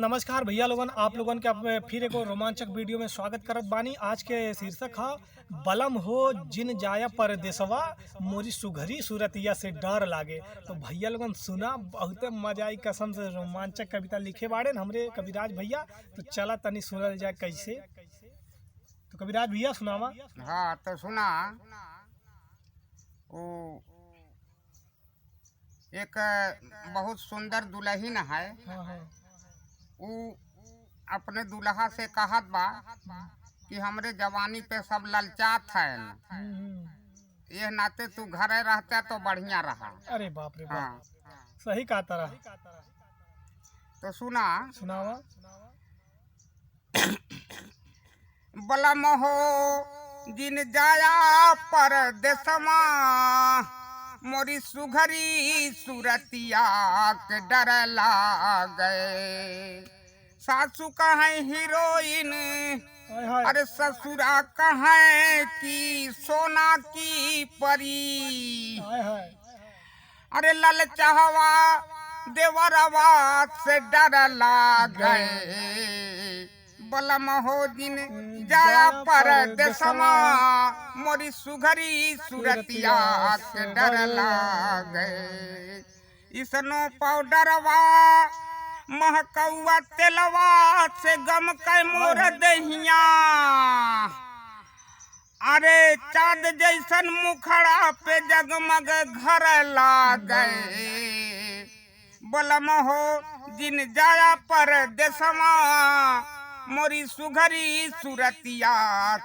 नमस्कार भैया लोगन, आप लोगन के अब फिर एक रोमांचक वीडियो में स्वागत करत बानी। आज के शीर्षक है बलम हो जिन जाया परदेसवा मोरी सुघरी सूरतिया से डर लागे। तो भैया लोगन सुना, बहुत मजा आई, कसम से रोमांचक कविता लिखे बाड़े हमरे कविराज भैया। तो चला तनी सुनल जाए कैसे। तो कविराज भैया सुनावा। हाँ तो सुना। वो एक बहुत सुंदर दुल्हन है। हाँ। वो अपने दुल्हा से कहत बा कि हमरे जवानी पे सब ललचात है, ये नाते तू घरे रहता तो बढ़िया रहा। अरे बाप रे बाप। हाँ सही कहा तारा। तो सुना। सुनावा। बलम हो जिन जाया परदेसमा मोरी सुघरी सूरतिया के डर लागे। सासू कहें हीरोइन, हाय हाय। अरे ससुरा कहें कि सोना की परी। हाय हाय। अरे ललचावा देवरवा से डर लागे। बलम हो जिन जाया परदेसमा मोरी सुघरी सूरतिया के डर लागे। इसनो पाउडरवा महकौआ तेलवा से गम के मोर दहिया। अरे चाँद जैसन मुखड़ा पे जगमग घर लागे। बलम हो जिन जाया परदेसमा मोरी सुघरी सूरतिया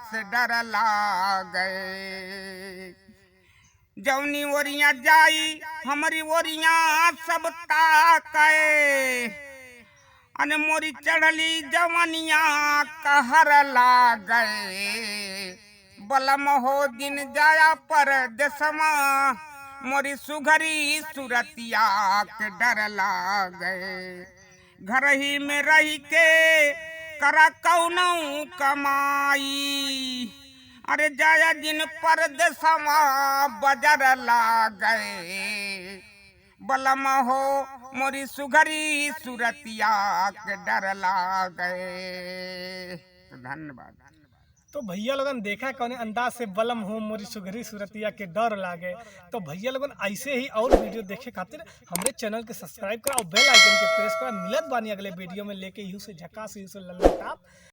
से डर लागे। जौनी ओरिया जाई हमारी ओरिया सब ताके। अने मोरी चढ़ली जवनिया कहर लागे। बलम हो दिन जाया परदेसमा मोरी सुघरी सूरतिया के डर लागे। घर ही में रही के करा कौनौ कमाई। अरे जाया जिन परदेसवा बजर लागे। बलम हो मोरी सुघरी सूरतिया के डर लागे। धन्यवाद। तो भैया लोगन देखा कौन अंदाज से बलम हो मोरी सुघरी सूरतिया के डर लागे। तो भैया लोगन ऐसे ही और वीडियो देखे खातिर हमरे चैनल के सब्सक्राइब करा और बेल आइकन के प्रेस करा। मिलत बानी अगले वीडियो में लेके यूं से झकास यूं से लल्ला टाप।